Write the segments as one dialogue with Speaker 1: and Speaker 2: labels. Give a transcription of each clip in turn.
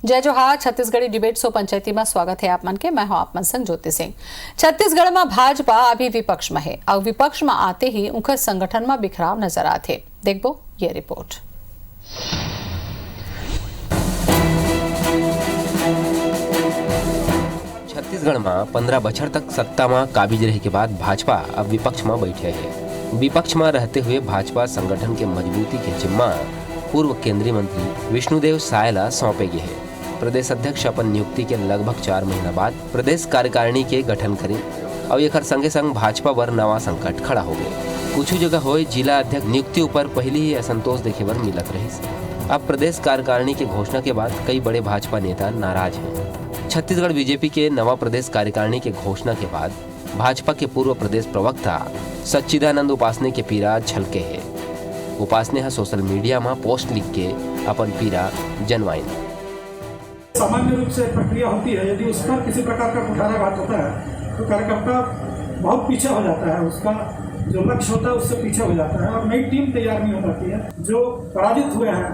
Speaker 1: जय जोहार। Chhattisgarhi debate show पंचायती में स्वागत है आप मन के। मैं हूं आप मन संग ज्योति सिंह। छत्तीसगढ़ में भाजपा अभी विपक्ष में है और विपक्ष में आते ही उनका संगठन में बिखराव नजर आते। देखो ये रिपोर्ट।
Speaker 2: छत्तीसगढ़ में 15 बछर तक सत्ता में काबिज रहे के बाद भाजपा अब विपक्ष में बैठे है। विपक्ष में रहते हुए भाजपा संगठन के मजबूती के जिम्मा पूर्व केंद्रीय मंत्री विष्णुदेव साय ला सौंपे गए है। प्रदेश अध्यक्ष अपन नियुक्ति के लगभग 4 महीना बाद प्रदेश कार्यकारिणी के गठन करी और एक संगे संग भाजपा पर नवा संकट खड़ा हो गए। कुछ जगह हो जिला अध्यक्ष नियुक्ति ऊपर पहले ही असंतोष देखे बर मिलत रही। अब प्रदेश कार्यकारिणी के घोषणा के बाद कई बड़े भाजपा नेता नाराज हैं। छत्तीसगढ़ बीजेपी के नवा प्रदेश कार्यकारिणी के घोषणा के बाद भाजपा के पूर्व प्रदेश प्रवक्ता सच्चिदानंद उपासने के पीड़ा झलके है। उपासने हा सोशल मीडिया में पोस्ट लिख के अपन पीड़ा जनवाइन।
Speaker 3: सामान्य रूप से प्रक्रिया होती है, यदि उस पर किसी प्रकार का कुठाराघात होता है तो कार्यकर्ता बहुत पीछे हो जाता है, उसका जो लक्ष्य होता है उससे पीछे हो जाता है और नई टीम तैयार नहीं हो पाती है। जो पराजित हुए हैं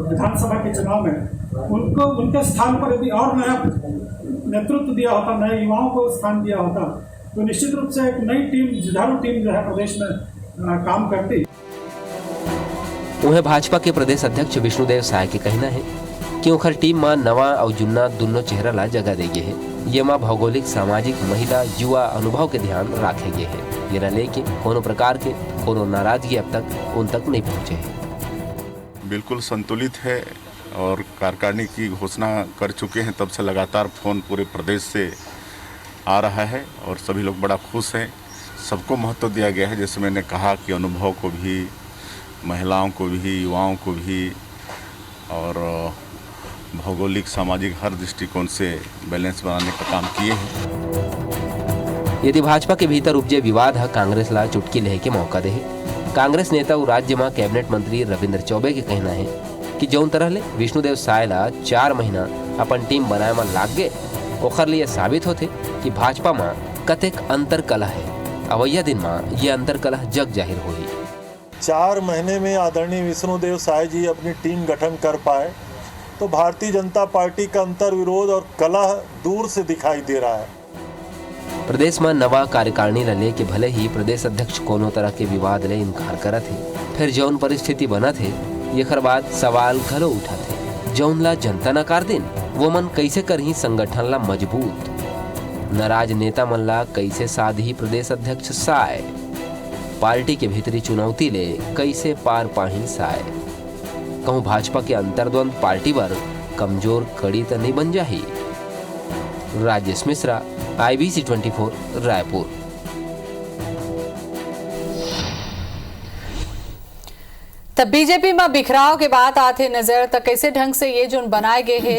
Speaker 3: विधानसभा के चुनाव में, उनको उनके स्थान पर यदि और नया नेतृत्व दिया होता, नए युवाओं को स्थान दिया होता, तो निश्चित रूप से एक नई टीम, जुझारू टीम जो है प्रदेश में काम करती।
Speaker 2: उन्हें भाजपा के प्रदेश अध्यक्ष विष्णुदेव साय के कहना है कि उखर टीम में नवा और जुन्ना दोनों चेहरा ला जगह देगे है। ये माँ भौगोलिक, सामाजिक, महिला, युवा अनुभव के ध्यान रखे गए है। ये न लेके कोनो प्रकार के कोनो नाराजगी अब तक उन तक नहीं पहुँचे है।
Speaker 4: बिल्कुल संतुलित है और कार्यकारिणी की घोषणा कर चुके हैं। तब से लगातार फोन पूरे प्रदेश से आ रहा है और सभी लोग बड़ा खुश हैं। सबको महत्व दिया गया है। जैसे मैंने कहा कि अनुभव को भी, महिलाओं को भी, युवाओं को भी और भौगोलिक, सामाजिक हर दृष्टिकोण से बैलेंस बनाने का काम किए हैं।
Speaker 2: यदि भाजपा के भीतर उपजे विवाद है कांग्रेस ला चुटकी लेहे के मौका दे। कांग्रेस नेता और राज्य में कैबिनेट मंत्री रविंद्र चौबे के कहना है कि जौन तरह ले विष्णुदेव साय ला 4 महीना अपन टीम बनाए में लाग गए, ओखर लिए साबित होते कि भाजपा में कतेक अंतर कला है। अवैया दिन में ये अंतर कला जग जाहिर हुई।
Speaker 5: 4 महीने में आदरणीय विष्णुदेव साय जी अपनी टीम गठन कर पाए तो भारतीय जनता पार्टी का अंतर विरोध और कलह दूर से दिखाई दे रहा है।
Speaker 2: प्रदेश में नवा कार्यकारिणी ले के भले ही प्रदेश अध्यक्ष कोनो तरह के विवाद ले इनकार करत है, फिर जौन परिस्थिति बनत है ये बाद सवाल घलो उठा थे। जौन ला जनता नकार दिन वो मन कैसे करही संगठन ला मजबूत। नाराज नेता मन ला कैसे साधी प्रदेश अध्यक्ष साय। पार्टी के भीतरी चुनौती ले कैसे पार पाही साय। कहूँ भाजपा के अंतर्द्वंद पार्टी पर कमजोर कड़ी तो नहीं बन जाही। राजेश मिश्रा, IBC 24, रायपुर।
Speaker 1: तब बीजेपी में बिखराव के बात आते नजर तक कैसे ढंग से ये जो बनाए गए है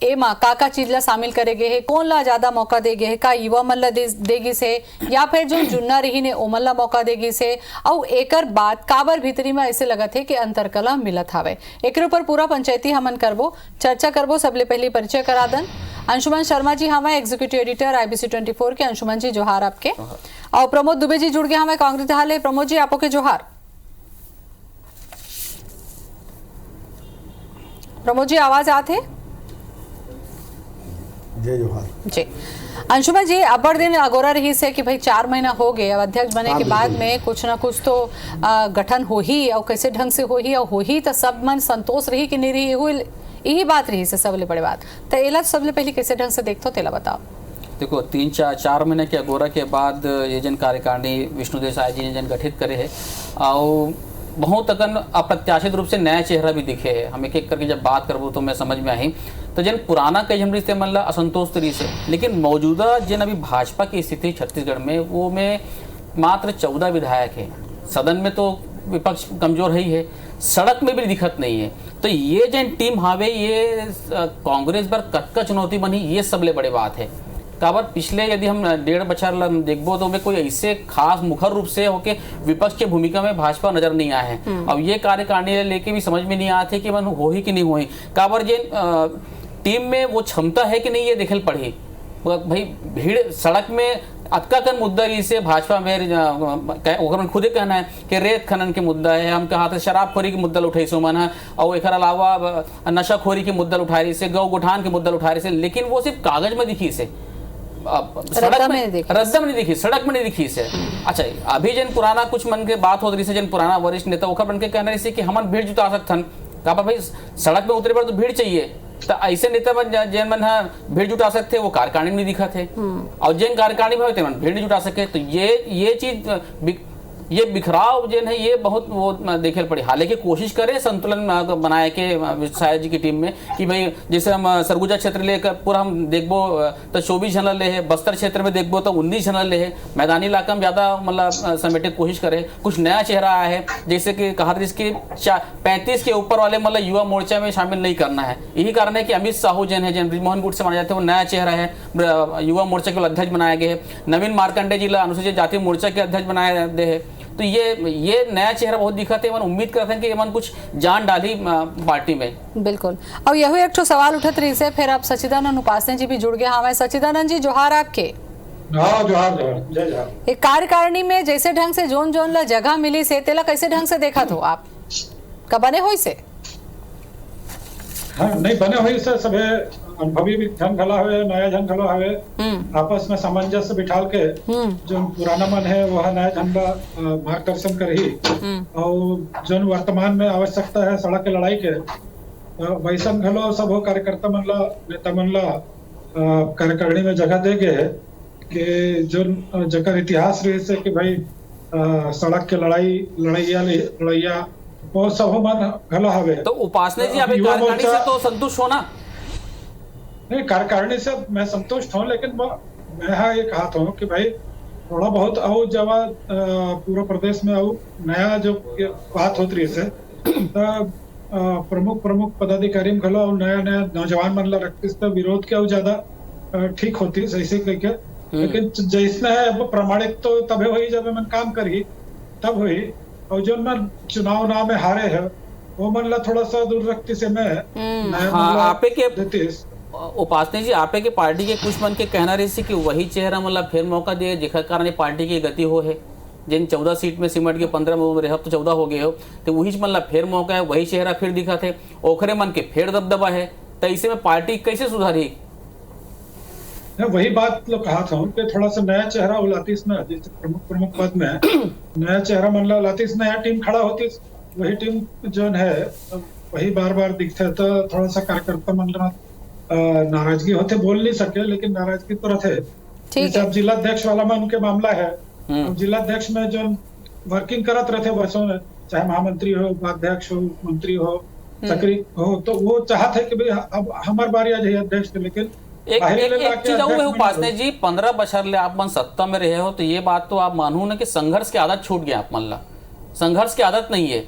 Speaker 1: ए माँ काका चीज ला शामिल करे गए है, कौन ला ज्यादा मौका दे गए है, का युवा मन ला देगी से या फिर जो जुन्ना रही ने ओमन ला मौका देगी से। और एकर बात काबर भीतरी में ऐसे लगत है कि अंतरकला मिलत हावे। एक ऊपर पूरा पंचायती हमन करबो, चर्चा करबो। सबले पहले परिचय करा दन अंशुमन शर्मा जी हमें एग्जीक्यूटिव एडिटर IBC 24 के। अंशुमन जी जोहार आपके। और प्रमोद दुबे जी जुड़ गए हमें कांग्रेस हाल है। प्रमोद जी आपो के जोहार। प्रमोद जी आवाज आते?
Speaker 5: जय जोहार
Speaker 1: जी। अंशुमन जी अबर दिन अगोरा रही से कि भाई 4 महीना हो गए, अब अध्यक्ष बने के बाद में कुछ ना कुछ तो गठन हो ही और कैसे ढंग से हो ही और हो ही तो सब मन संतोष रही कि नहीं रही, यही बात रही से सबले बड़े बात। तो एला सबले पहले कैसे ढंग से देखते हो तेला बताओ।
Speaker 6: देखो 3-4 महीने के अगोरा के बाद ये जन कार्यकारिणी विष्णुदेव साय जी ने जन गठित करे है और बहुत अगन अप्रत्याशित रूप से नया चेहरा भी दिखे है। हम एक एक करके जब बात करबो तो मैं समझ में आई तो जन पुराना कई हमरी से मतलब असंतोष तरी से, लेकिन मौजूदा जन अभी भाजपा की स्थिति छत्तीसगढ़ में वो में मात्र 14 विधायक है। सदन में तो विपक्ष कमजोर है ही है, सड़क में भी दिखत नहीं है। तो ये जन टीम हावे ये कांग्रेस पर कटका चुनौती बनी, ये सबले बड़े बात है। काबर पिछले यदि हम 1.5 बछर देखबो तो में कोई ऐसे खास मुखर रूप से होके विपक्ष के भूमिका में भाजपा नजर नहीं आया है। अब ये कार्यकारिणी लेके भी समझ में नहीं आते कि मन हो ही कि नहीं हो ही। काबर जे टीम में वो क्षमता है कि नहीं ये देखल पड़ी। भाई भीड़ सड़क में अतका कन मुद्दा रही से भाजपा में खुदे कहना है कि रेत खनन के मुद्दा है, हम कहा था शराबखोरी के मुद्दा उठाई सो मन है, और एक अलावा नशाखोरी के मुद्दा उठा रही से, गौ गुठान के मुद्दा उठा रही से, लेकिन वो सिर्फ कागज में दिखी से, सड़क में रद्दम नहीं दिखी, सड़क में नहीं दिखी से। अच्छा, अभी जन पुराना कुछ मन के बात हो रही से, जन पुराना वरिष्ठ नेता ओखर बन के कहना रही से कि हमन भीड़ जुटा सकथन, कहा भाई सड़क में उतरे पर तो भीड़ चाहिए, तो ऐसे नेता मन जैन मन भीड़ जुटा सकते वो कार्यकारिणी में नहीं दिखा थे, और जैन कार्यकारिणी में होते मन भीड़ नहीं जुटा सके। तो ये चीज, ये बिखराव जो है ये बहुत वो देखे पड़ी। हालांकि कोशिश करें संतुलन बनाए के साया जी की टीम में कि भाई जैसे हम सरगुजा क्षेत्र लेकर पूरा हम देखबो तो 24 जन ले है, बस्तर क्षेत्र में देखबो तो 19 जन ले है, मैदानी इलाका में ज्यादा मतलब समेटे कोशिश करे। कुछ नया चेहरा आया है, जैसे कि कहा था इसकी 35 के ऊपर वाले मतलब युवा मोर्चा में शामिल नहीं करना है। यही कारण है कि अमित साहू जैन है, जैन ब्रिजमोहन गुट से माना जाते हैं, वो नया चेहरा है, युवा मोर्चा के अध्यक्ष बनाए गए हैं। नवीन मार्कंडे जी अनुसूचित जाति मोर्चा के अध्यक्ष बनाए गए हैं। तो ये नया चेहरा बहुत दिखाते हैं, उम्मीद करते हैं कि मन कुछ जान डाली पार्टी में। बिल्कुल।
Speaker 1: और यही एक सवाल उठत रही से, फिर अब सचिदानंद उपासने जी भी जुड़ गए हमारे। सचिदानंद जी जोहार आपके।
Speaker 3: हाँ जोहार जय जोहार।
Speaker 1: एक कार्यकारिणी में जैसे ढंग से जोन जोन ला जगह मिली से तेला कैसे ढंग से देखा तो आप का बने हुई से?
Speaker 3: हाँ नहीं बने हुई से सभे अनुभवी भी जन खला हुए, नया जन खला हुए, आपस में सामंजस्य बिठाल के जो पुराना मन है वह नया जन का मार्गदर्शन करही, और जो वर्तमान में आवश्यकता है सड़क के लड़ाई के वैसन खलो सब हो कार्यकर्ता मन ला, नेता मन ला कार्यकारिणी में जगह दे गए कि जो जगह इतिहास रही से कि भाई सड़क के लड़ैया वो सब मन खला हवे।
Speaker 6: तो उपासने जी अभी कार्यकारिणी से तो संतुष्ट हो ना?
Speaker 3: नहीं, कार्यकारिणी से मैं संतुष्ट हूँ, लेकिन मैं ये कहा हूँ कि भाई थोड़ा बहुत आओ जब पूरा प्रदेश में आओ नया जो बात होती रही से प्रमुख पदाधिकारी में खलो नया नौजवान मन ला रखते विरोध के ज्यादा ठीक होती सही करके, लेकिन जैसना है अब प्रमाणिक तो तब हुई जब मन काम करी तब हुई, और जो मन चुनाव नाव में हारे है वो मन ला थोड़ा सा दूर रखती से मैं
Speaker 6: उपासने जी आपे के पार्टी के कुछ मन के कहना रही कि वही चेहरा मतलब फिर मौका दिए जेकर कारण पार्टी की गति हो है, जिन 14 सीट में सिमट के 15 में रह तो 14 हो गए हो, तो वही मतलब फिर मौका है, वही चेहरा फिर दिखा थे, ओखरे मन के फिर दबदबा है, तो ऐसे में पार्टी कैसे सुधारी?
Speaker 3: वही बात लोग कहा था कि थोड़ा सा नया चेहरा उलातीस ना, जैसे प्रमुख पद में नया चेहरा मन ला लातीस, नया टीम खड़ा होती, वही टीम जो है वही बार बार दिखते, तो थोड़ा सा कार्यकर्ता मन ला नाराजगी होते, बोल नहीं सके लेकिन नाराजगी तो रहते। जैसे अब जिला अध्यक्ष वाला में उनके मामला है, अब जिला अध्यक्ष में जो वर्किंग करत रहते वर्षों में, चाहे महामंत्री हो, उपाध्यक्ष हो, मंत्री हो, सक्रिय हो, तो वो चाहते है कि भाई अब हमारी बारी आ जाए अध्यक्ष, लेकिन
Speaker 6: एक चीज है उपासने जी, 15 बछर ले आप मन सत्ता में रहे हो, तो ये बात तो आप मानू ना कि संघर्ष की आदत छूट गया आप मन ला, संघर्ष की आदत नहीं है।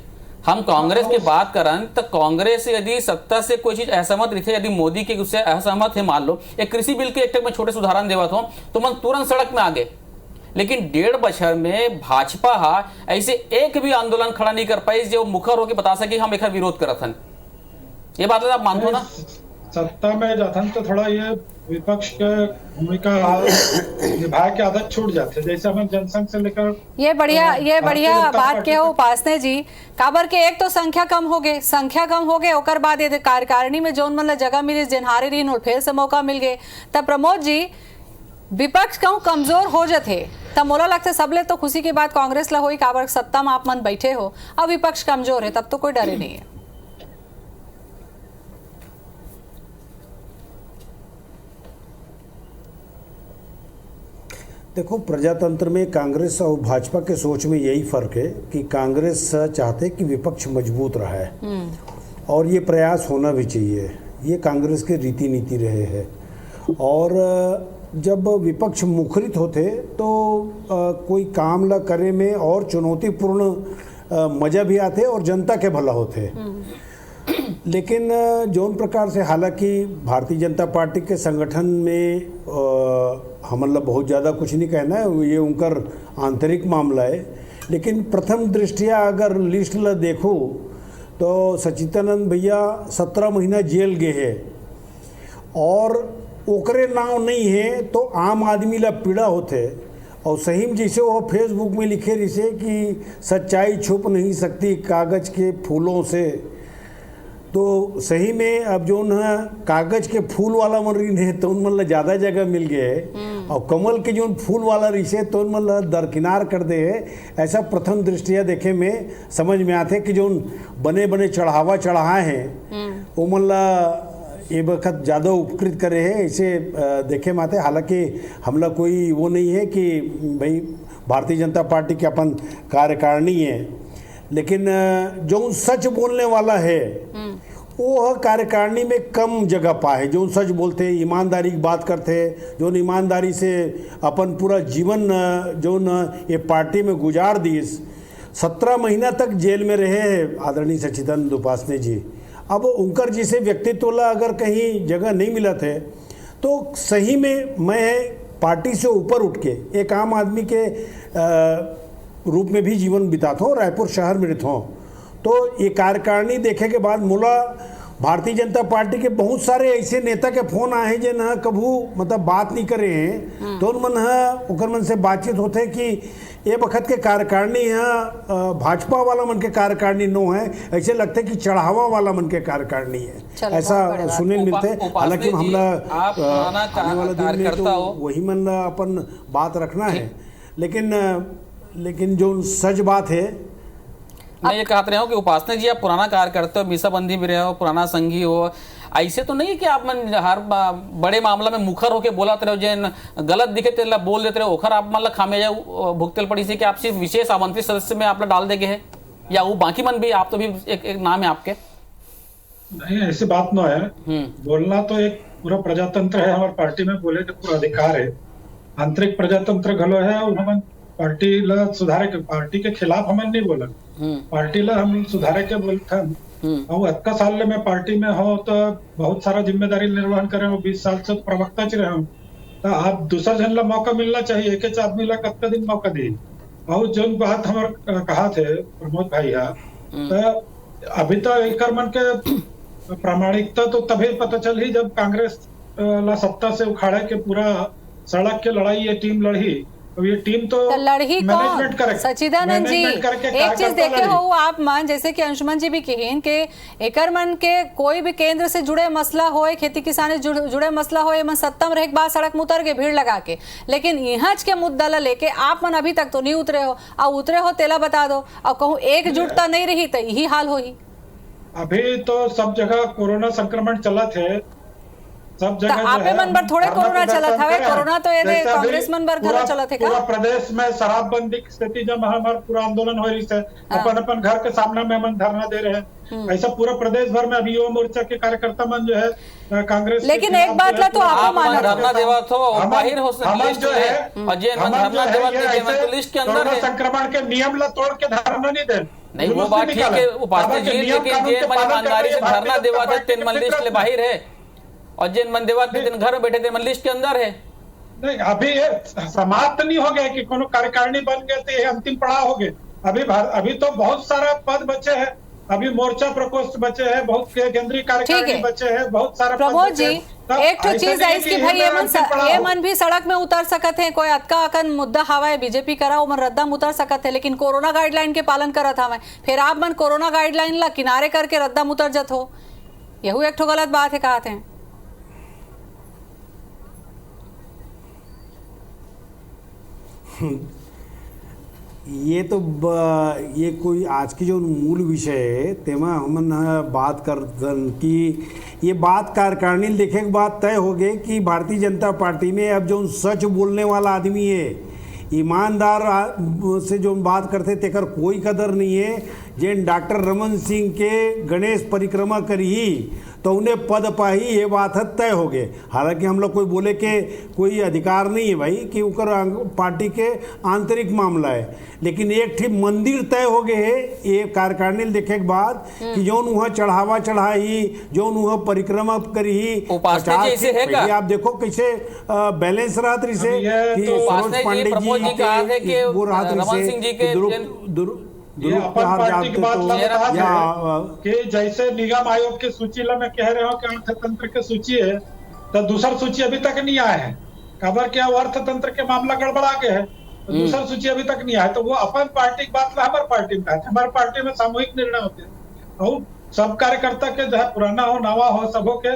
Speaker 6: हम कांग्रेस की बात करें तो कांग्रेस यदि सत्ता से कोई चीज असहमत रही, यदि मोदी के उससे असहमत है, मान लो एक कृषि बिल के एक में छोटे सुधारण देवत हो तो मन तुरंत सड़क में आ गए, लेकिन 1.5 बछर में भाजपा ऐसे एक भी आंदोलन खड़ा नहीं कर पाई जो मुखर होकर बता सके हम एक विरोध करत हन। ये बात आप मानते हो ना?
Speaker 3: सत्ता में जाथन तो थोड़ा ये विपक्ष के भूमिका निभाए की आदत छूट जाती है, जैसे हम जनसंघ से लेकर
Speaker 1: ये बढ़िया बात के हो उपासने जी, काबर के एक तो संख्या कम हो गए ओकर बाद ये कार्यकारिणी में जोन मतलब जगह मिली जिनहारे रही और फिर से मौका मिल गए, तब प्रमोद जी विपक्ष कहूँ कमजोर हो जाते तब मोला लगता सबले तो खुशी की बात कांग्रेस ला हुई, काबर सत्ता में आप मन बैठे हो, अब विपक्ष कमजोर है तब तो कोई डरे नहीं है।
Speaker 7: देखो, प्रजातंत्र में कांग्रेस और भाजपा के सोच में यही फर्क है कि कांग्रेस चाहते कि विपक्ष मजबूत रहा है और ये प्रयास होना भी चाहिए, ये कांग्रेस के रीति नीति रहे हैं। और जब विपक्ष मुखरित होते तो कोई काम ला करे में और चुनौतीपूर्ण मजा भी आते और जनता के भला होते। लेकिन जौन प्रकार से, हालांकि भारतीय जनता पार्टी के संगठन में हमला बहुत ज़्यादा कुछ नहीं कहना है, ये उनकर आंतरिक मामला है, लेकिन प्रथम दृष्टिया अगर लिस्ट ला देखो तो सचिदानंद भैया 17 महीना जेल गए हैं और ओकरे नाव नहीं है तो आम आदमी ला पीड़ा होते और सही में जैसे वो फेसबुक में लिखे रिसे कि सच्चाई छुप नहीं सकती कागज के फूलों से, तो सही में अब जो न कागज के फूल वाला मन रही है तो उन मतलब ज़्यादा जगह मिल गए, और कमल के जो फूल वाला रिसे तो उन मतलब दरकिनार कर दे है। ऐसा प्रथम दृष्टिया देखे में समझ में आते कि जो बने बने चढ़ावा चढ़ाए हैं वो मतलब ये वक्त ज़्यादा उपकृत करे है, ऐसे देखे में आते। हालांकि हमला कोई वो नहीं है कि भाई भारतीय जनता पार्टी के अपन कार्यकारिणी है, लेकिन जो सच बोलने वाला है वो कार्यकारिणी में कम जगह पाए। जो सच बोलते ईमानदारी की बात करते, जो ईमानदारी से अपन पूरा जीवन जो न ये पार्टी में गुजार दी। 17 महीना तक जेल में रहे हैं आदरणीय सच्चिदानंद उपासने जी। अब उनकर जिसे व्यक्तित्व ला अगर कहीं जगह नहीं मिला थे तो सही में मैं पार्टी से ऊपर उठ के एक आम आदमी के रूप में भी जीवन बिताता हूँ, रायपुर शहर में रहता हूँ। तो ये कार्यकारिणी देखे के बाद मुला भारतीय जनता पार्टी के बहुत सारे ऐसे नेता के फोन आए जो न कभू मतलब बात नहीं करे हैं, तो उन मन से बातचीत होते कि ये वक्त के कार्यकारिणी यहाँ भाजपा वाला मन के कार्यकारिणी नो है, ऐसे लगते कि चढ़ावा वाला मन के कार्यकारिणी है, ऐसा सुनने मिलते। हालांकि हमला आने वाला दिन में तो वही मन अपन बात रखना है, लेकिन जो सच बात है
Speaker 6: मैं ये कहते रहे हो कि उपासना जी आप पुराना कार्यकर्ता हो, मीसाबंदी भी रहे हो, पुराना संघी हो, ऐसे तो नहीं कि आप मन हर बड़े मामला में मुखर होके बोलते रहो, जैन गलत दिखे तो बोल देते रहो, ओखर आप मतलब खामियाजा भुगतल पड़ी से कि आप सिर्फ विशेष आमंत्रित सदस्य में आप लोग डाल देंगे है, या वो बाकी मन भी आप तो भी एक नाम है आपके?
Speaker 3: नहीं, ऐसी बात ना है। बोलना तो एक पूरा प्रजातंत्र है, हमारे पार्टी में बोले का पूरा अधिकार है। आंतरिक प्रजातंत्र घलो है, हम पार्टी ला सुधारे के, पार्टी के खिलाफ हमन नहीं बोला, पार्टी ला हम सुधारे के बोलते हैं। और 21 साल में पार्टी में हो तो बहुत सारा जिम्मेदारी निर्वहन करे हो, 20 साल से प्रवक्ता च रहे हो, तो आप दूसरा जन ला मौका मिलना चाहिए। एक आदमी ला कत्ता दिन मौका दी। और जो बात हमार कहा थे प्रमोद भाई तो अभी तो एक मन के प्रामाणिकता तो तभी पता चल ही जब कांग्रेस ला सत्ता से उखाड़े के पूरा सड़क के लड़ाई ये टीम लड़ी। अब ये टीम तो
Speaker 1: लड़ही कौन? सच्चिदानंद जी एक चीज देखे हो आप मन, जैसे कि अंशुमन जी भी कहें कि एकर मन के कोई भी केंद्र से जुड़े मसला होए, खेती किसानी जुड़े मसला होए, मन सत्ता में रह के बाद सड़क में उतर के भीड़ लगा के, लेकिन यहाँ के मुद्दा ला लेके आप मन अभी तक तो नहीं उतरे हो। अब उतरे हो तेला बता दो, अब कहूँ एकजुटता नहीं रही तो यही हाल हो ही।
Speaker 3: अभी तो सब जगह कोरोना संक्रमण चला थे, सब जगह
Speaker 1: आपे मन बर थोड़े कोरोना चला था, कोरोना तो ये कांग्रेस मन बर घर चला थे का?
Speaker 3: पूरा प्रदेश में शराबबंदी की स्थिति जब हमारा पूरा आंदोलन हो रही है, अपन घर के सामने में मन धरना दे रहे हैं, ऐसा पूरा प्रदेश भर में अभी युवा मोर्चा के कार्यकर्ता मन जो है कांग्रेस।
Speaker 1: लेकिन एक बात ला तो आपको मानना
Speaker 6: धरना देवा तो बाहर हो लिस्ट है, अजय मन धरना देवा तो लिस्ट के अंदर है।
Speaker 3: संक्रमण के नियम ला तोड़ के धरना नहीं दे,
Speaker 6: नहीं वो बात ठीक है उपासना जी, लेकिन जे मन ईमानदारी से धरना देवा थे तीन मन लिस्ट ले बाहर है, और जिन मन देवा दिन घर में बैठे थे मन लिस्ट के अंदर है।
Speaker 3: नहीं अभी समाप्त नहीं हो गया कि कोनो कार्यकारिणी बन गए तो ये अंतिम पड़ाव हो गए। अभी तो बहुत सारा पद बचे हैं, अभी मोर्चा प्रकोष्ठ बचे हैं, बहुत केंद्रीय कार्यकारिणी बचे हैं, बहुत सारा
Speaker 1: प्रमोद जी एक तो चीज है इसकी भाई ये मन भी सड़क में उतर सकत है, कोई अतका अकन मुद्दा हवा है बीजेपी करा वो मन रद्दा में उतर सकत है, लेकिन कोरोना गाइडलाइन के पालन करत हवा, फिर आप मन कोरोना गाइडलाइन ला किनारे करके रद्दा में उतर जत हो, यहू एक ठो गलत बात है। कहते हैं
Speaker 7: ये कोई आज की जो मूल विषय है तेमा हमन बात कर कि ये बात कार्यकारिणी देखे के बाद तय हो गए कि भारतीय जनता पार्टी में अब जो सच बोलने वाला आदमी है, ईमानदार से जो बात करते तेकर कोई कदर नहीं है। जैन डॉक्टर रमन सिंह के गणेश परिक्रमा करी तो उन्हें पद पाही, ये बात है तय हो गए। हालांकि हम लोग कोई बोले के कोई अधिकार नहीं है भाई कि उनकर पार्टी के आंतरिक मामला है, लेकिन एक ठीक मंदिर तय हो गए है ये कार्यकारिणी देखे के बाद कि जौन वहाँ चढ़ावा चढ़ाई, जौन वहाँ परिक्रमा करी, आप देखो कैसे बैलेंस रहा रही से कि सरोज पांडे जी वो रहा
Speaker 3: ये अपन पार्टी की बात कि जैसे निगम आयोग की सूची ला मैं कह रहे हूँ कि अर्थतंत्र की सूची है तो दूसरा सूची अभी तक नहीं आया है। खबर क्या अर्थतंत्र के मामला गड़बड़ा के है, दूसरा सूची अभी तक नहीं आया, तो वो अपन पार्टी की बात ला हमारे पार्टी में कहते, हमारे पार्टी में सामूहिक निर्णय होते हैं और सब कार्यकर्ता के जो है पुराना हो नवा हो सबों के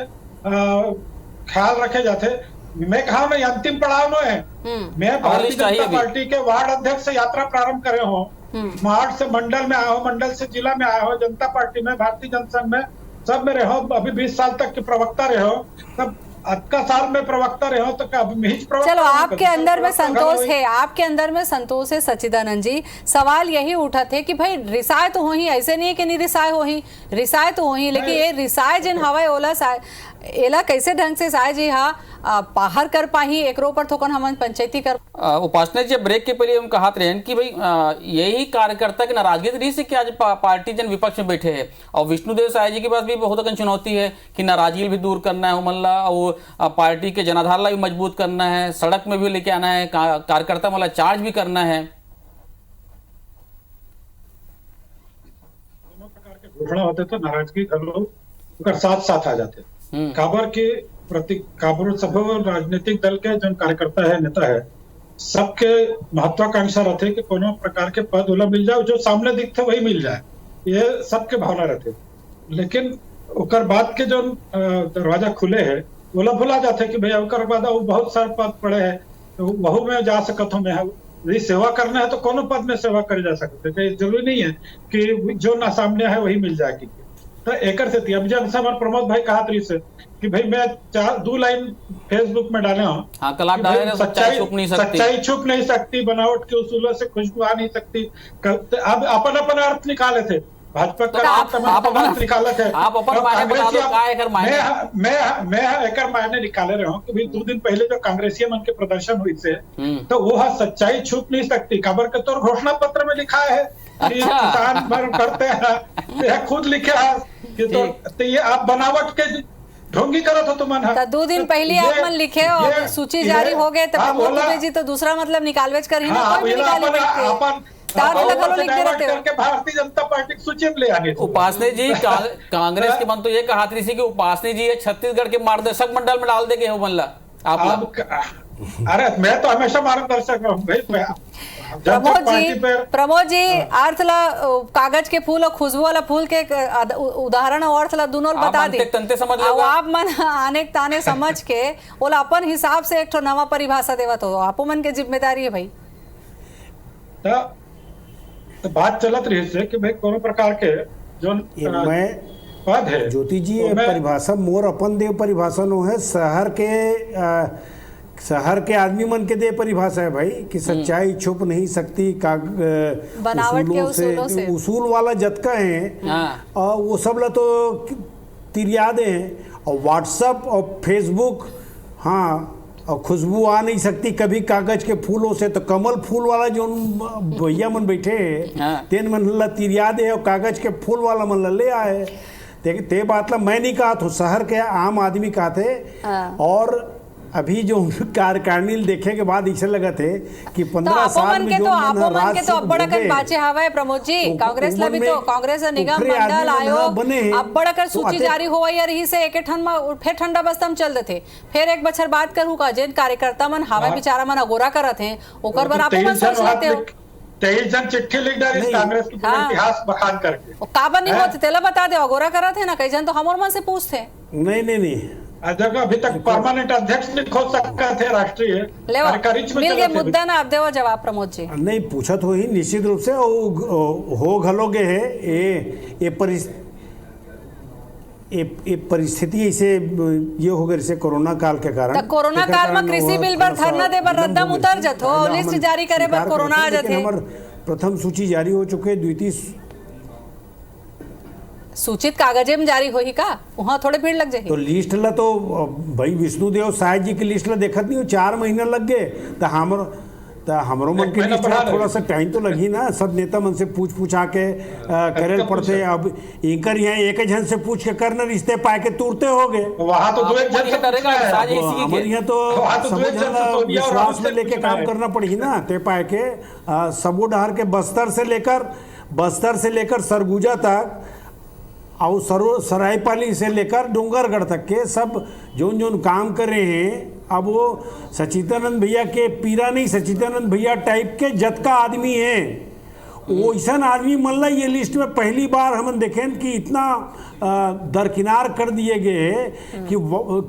Speaker 3: ख्याल रखे जाते। मैं कहा मैं अंतिम पड़ाव में है, मैं भारतीय जनता पार्टी के वार्ड अध्यक्ष से यात्रा प्रारंभ करे हो, वार्ड से मंडल में आया हो, मंडल से जिला में आया हो, जनता पार्टी में भारतीय जनसंघ में सब में रहे हो, अभी 20 साल तक के प्रवक्ता रहे हो, तब का साल में प्रवक्ता रहे हो, तो
Speaker 1: चलो आपके अंदर में संतोष है, आपके अंदर में संतोष है सच्चिदानंद जी। सवाल यही उठा थे कि भाई रिसाय तो हो ही, ऐसे नहीं कि नहीं रिसाय हो ही, रिसाय तो हो ही, लेकिन ये रिसाय जिन हवा ओला एला कैसे ढंग से साय जी बाहर कर पाही एकरो पर थोकन हमन पंचायती कर।
Speaker 6: उपासना जी ब्रेक के पहले हम कहते रहे कि भाई यही कार्यकर्ता की नाराजगी रही से कि आज पार्टी जन विपक्ष में बैठे हैं और विष्णुदेव साय जी के पास भी बहुत चुनौती है कि नाराजगी भी दूर करना है मल्ला और पार्टी के जनाधार ला भी मजबूत करना है, सड़क में भी लेके आना है, कार्यकर्ता मतलब चार्ज भी करना है।
Speaker 3: दोनों प्रकार के घोषणा होते तो नाराजगी लोग साथ साथ आ जाते। काबर के प्रति काबर सब राजनीतिक दल के जो कार्यकर्ता है नेता है सबके महत्वाकांक्षा रहते कि कोनो प्रकार के पद ओला मिल जाए, जो सामने दिखते वही मिल जाए, ये सबके भावना रहते। लेकिन उकर बाद के जो दरवाजा खुले है ओला भुला जाते कि भैया उकर बाद बहुत सारे पद पड़े हैं, तो वहू में जा सकत हो, मैं सेवा करना है तो कोनो पद में सेवा कर जा सकते, जरूरी नहीं है कि जो ना सामने है वही मिल जाएगी। तो एकर से अब जब हमारे प्रमोद भाई कहा तरी से कि भाई मैं 2 लाइन फेसबुक में डाले हूँ, सच्चाई छुप नहीं सकती, बनावट के उसूलों से खुशबू आ नहीं सकती। अब अपन अपन अर्थ निकाले थे, भाजपा का अर्थ निकाले थे, मैं एकर मायने निकाले रहा हूँ कि भाई 2 दिन पहले जो कांग्रेसिया मन के प्रदर्शन हुई से तो वो सच्चाई छुप नहीं सकती। खबर के तौर घोषणा पत्र में लिखा है किसान मर करते हैं, खुद लिखे है कि तो ये आप बनावट के ढोंगी करो तो तुम
Speaker 1: 2 दिन पहले आप मन लिखे और सूची जारी हो गए तब प्रमोद जी तो दूसरा मतलब निकालवेज कर ही ना, कोई भी
Speaker 3: भारतीय जनता पार्टी की सूची में ले आने।
Speaker 6: उपासना जी कांग्रेस के मन तो ये कहा थी कि उपासना जी छत्तीसगढ़ के मार्गदर्शक मंडल में डाल देंगे हो मनला आप।
Speaker 3: अरे मैं तो हमेशा मार्गदर्शक रहूं भाई।
Speaker 1: प्रमोद जी अर्थ ला कागज के फूल और खुशबू वाला फूल के उदाहरण और अर्थ ला दोनों बता दे, आप मन आने ताने समझ के ओला अपन हिसाब से एक नवा परिभाषा देवत हो, आपो मन के जिम्मेदारी है भाई।
Speaker 3: तो बात चलत रही है कि भाई कोनो प्रकार के जो पद है
Speaker 7: ज्योति जी ये परिभाषा मोर अपन देव परिभाषा नो है, शहर के आदमी मन के दे परिभाषा है भाई कि सच्चाई छुप नहीं सकती,
Speaker 1: बनावट के उसूलों से
Speaker 7: उसूल वाला जतका है और वो सब ला तो तिरियादे हैं और व्हाट्सएप और फेसबुक और खुशबू आ नहीं सकती कभी कागज के फूलों से, तो कमल फूल वाला जो भैया मन बैठे तेन मन ला तिरियादे और कागज के फूल वाला मन ला ले आए। ते बात ला मैं नहीं कहा तो शहर के आम आदमी कहा थे। और अभी जो कार्यकारिणी देखे के बाद ऐसे लगा थे कि 15 साल में जो
Speaker 1: राज तो बड़कर बाचे हवा प्रमोद जी, कांग्रेस ला भी तो कांग्रेस निगम मंडल आयोग अब बड़कर सूची जारी हुआ या रही से एक ठन में फिर ठंडा बस्तम चल देते, फिर एक बछर बात करू का जेन कार्यकर्ता मन हवा बेचारा मन अगोरा करत हैं ओकर बर आपो मन सोच लेते हो।
Speaker 3: 23 जन चिट्ठी लिख डाली कांग्रेस की इतिहास बखान करके,
Speaker 1: काबर नहीं होते तेला बता दे अगोरा करत है ना, कई जन तो हमर मन से पूछते
Speaker 7: नहीं
Speaker 3: जगह अभी तक परमानेंट अध्यक्ष नहीं खोज सकता थे राष्ट्रीय
Speaker 1: मिल गए मुद्दा ना अब देव जवाब प्रमोद जी।
Speaker 7: नहीं पूछत हो ही निश्चित रूप से हो घलोगे है ये परिस्थिति ऐसे ये हो गई कोरोना काल के कारण।
Speaker 1: कोरोना काल में कृषि बिल पर धरना दे पर रद्दम उतर जत हो, लिस्ट जारी करे पर कोरोना आ जाते।
Speaker 7: हमार प्रथम सूची जारी हो चुके, द्वितीय
Speaker 1: सूचित कागजे में जारी होही का वहाँ थोड़े भीड़ लग जाएगी।
Speaker 7: तो लिस्ट ला तो भाई विष्णुदेव साय जी की लिस्ट ला देखत नहीं हो 4 महीना लग गए, तो हमरो मन की लिस्ट ला थोड़ा सा टाइम तो लगी ना, सब नेता मन से पूछा के करे पड़ते। अब एकर यहाँ एक जन से पूछ के करना रिश्ते पाए के तुरते हो गए,
Speaker 3: वहाँ तो
Speaker 7: हमारे यहाँ तो विश्वास में लेके काम करना पड़ी ना, ते पाए के सबो डहर के बस्तर से लेकर सरगुजा तक और सरायपाली से लेकर डोंगरगढ़ तक के सब जोन काम कर रहे हैं अब वो सचिदानंद भैया के पीरा नहीं, सचिदानंद भैया टाइप के जत का आदमी है। वो ऐसा आदमी मन ला ये लिस्ट में पहली बार हम देखें कि इतना दरकिनार कर दिए गए कि वो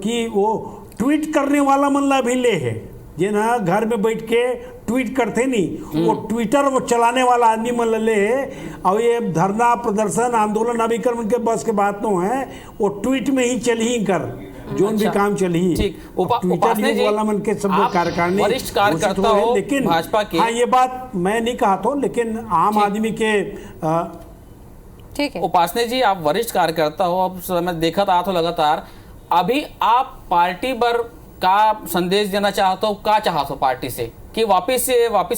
Speaker 7: ट्वीट करने वाला मन ला भी ले है, जे ना घर में बैठ के ट्वीट करते नहीं, वो ट्विटर वो चलाने वाला आदमी मन ले है। और ये धरना प्रदर्शन आंदोलन अभी कर उनके बस के बात तो है, वो ट्वीट में ही चल ही कर जो भी काम चली।
Speaker 6: ठीक,
Speaker 7: ट्विटर वाला मन के सब कार्यकारिणी
Speaker 6: वरिष्ठ कार्यकर्ता हो
Speaker 7: लेकिन
Speaker 6: भाजपा के।
Speaker 7: हाँ, ये बात मैं नहीं कहा था, लेकिन आम आदमी के
Speaker 1: ठीक है।
Speaker 6: उपासने जी, आप वरिष्ठ कार्यकर्ता हो, अब मैं देखा था तो लगातार अभी आप पार्टी पर का संदेश देना चाहते हो, क्या चाहते हो पार्टी से कि वापिस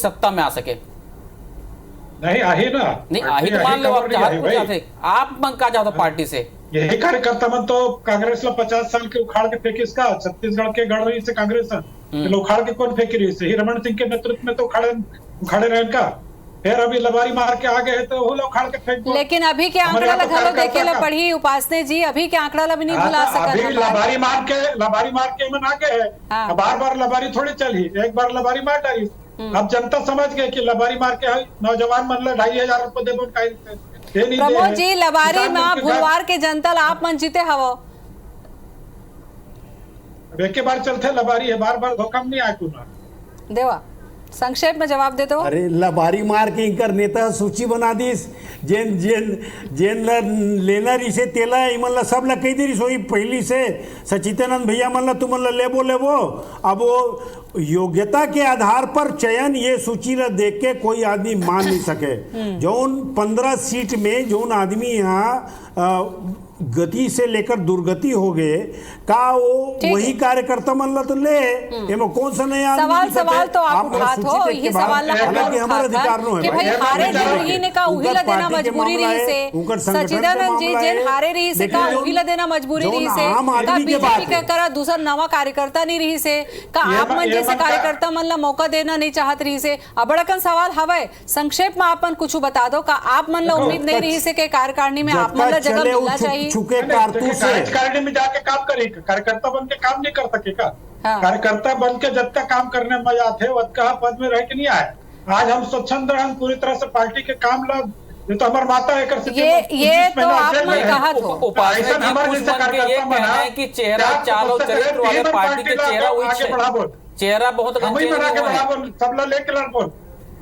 Speaker 6: सत्ता में आ सके?
Speaker 3: नहीं आ ही ना,
Speaker 6: नहीं आ ही तो मान लो, आप चाहते आप मन क्या चाहते हो पार्टी से?
Speaker 3: यही कार्यकर्ता मन तो कांग्रेस ला 50 साल के उखाड़ के फेंकी, इसका छत्तीसगढ़ के गढ़ रही से कांग्रेस उखाड़ के कौन फेंकी रही से? ही रमन सिंह के नेतृत्व में तो उखाड़े रहे का, फिर अभी लबारी मार के आ गए तो वो लोग उखाड़ के फेंक दो।
Speaker 1: लेकिन अभी के आंकड़ा घलो देखे ला पड़ी उपासने जी, अभी के आंकड़ा ला भी नहीं भुला सकता।
Speaker 3: अभी लबारी मार के मन आगे है, बार लबारी थोड़ी चली, एक बार लबारी मार डाली। अब जनता समझ गए कि लबारी मार के नौजवान मन ला 2500 रुपए देबो
Speaker 1: प्रमोद जी, लबारी में भुलवार के जनता आप मन जीते हवो।
Speaker 3: अब एक के बार चलते लबारी है, बार धोखा नहीं आए कुना
Speaker 1: देवा संक्षेप में जवाब दे दो।
Speaker 7: अरे लबारी मार के इनकर नेता सूची बना दीस, जेन लेना रही से तेला इमन ला सब ला कही दे रही सोई पहली से सचिदानंद भैया मन ला तुमन ला लेबो। अब वो योग्यता के आधार पर चयन ये सूची ला देख के कोई आदमी मान नहीं सके। जौन 15 सीट में जौन आदमी यहाँ गति से लेकर दुर्गति हो गए का वो वही कार्यकर्ता मन ला तो ले एम कौन सा नया
Speaker 1: सवाल तो आप उठात हो, यही सवाल
Speaker 7: हमारा अधिकार नो है
Speaker 1: कि भाई हारे रही ने का उही ला देना मजबूरी रही से, सचिदानंद जी जेन हारे रही से का उही ला देना मजबूरी रही से, का बीजेपी का करा दूसरा नवा कार्यकर्ता नहीं रही से, का आप मन जैसे कार्यकर्ता मन ला मौका देना नहीं चाहत रही से। अबड़कन सवाल हवे, संक्षेप में आपन कुछ बता दो का आप मन ला उम्मीद नहीं रही से के कार्यकारिणी में आप मन ला जगह मिलना चाहिए?
Speaker 7: चुके कारतूस से
Speaker 3: कार्यकारिणी में जाके काम करेगा, कार्यकर्ता बन के काम नहीं कर सकेगा। कार्यकर्ता बन के जब तक काम करने में मजा आते वह पद में रह के नहीं आए। आज हम स्वच्छंद हम पूरी तरह से पार्टी के काम ला, ये तो हमारी माता है
Speaker 1: ये तो आपने कहा था।
Speaker 6: कि चेहरा चालो चरित्र वाले पार्टी के चेहरा वही चेहरा बहुत
Speaker 3: सब ला लेके लड़ बोल।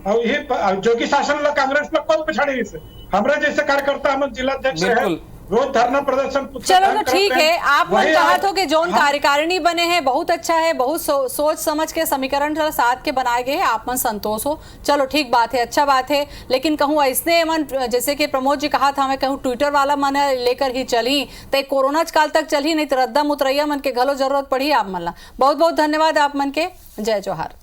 Speaker 3: और ये जोगी शासन ला कांग्रेस ला कौन पछाड़ी से? हमारे जैसे कार्यकर्ता हम जिला अध्यक्ष है, रोज धरना प्रदर्शन।
Speaker 1: चलो तो ठीक है, आप मन कहा तो कि जोन कार्यकारिणी बने हैं बहुत अच्छा है, बहुत सोच समझ के समीकरण साथ के बनाए गए हैं, आप मन संतोष हो, चलो ठीक बात है, अच्छा बात है। लेकिन कहूँ ऐसने मन जैसे कि प्रमोद जी कहा था, मैं कहूँ ट्विटर वाला मन लेकर ही चली तो कोरोना काल तक चली, नहीं तो रद्दा मुतरैया मन के घलो जरूरत पड़ी आप मन ला। बहुत बहुत धन्यवाद आप मन के, जय जोहार।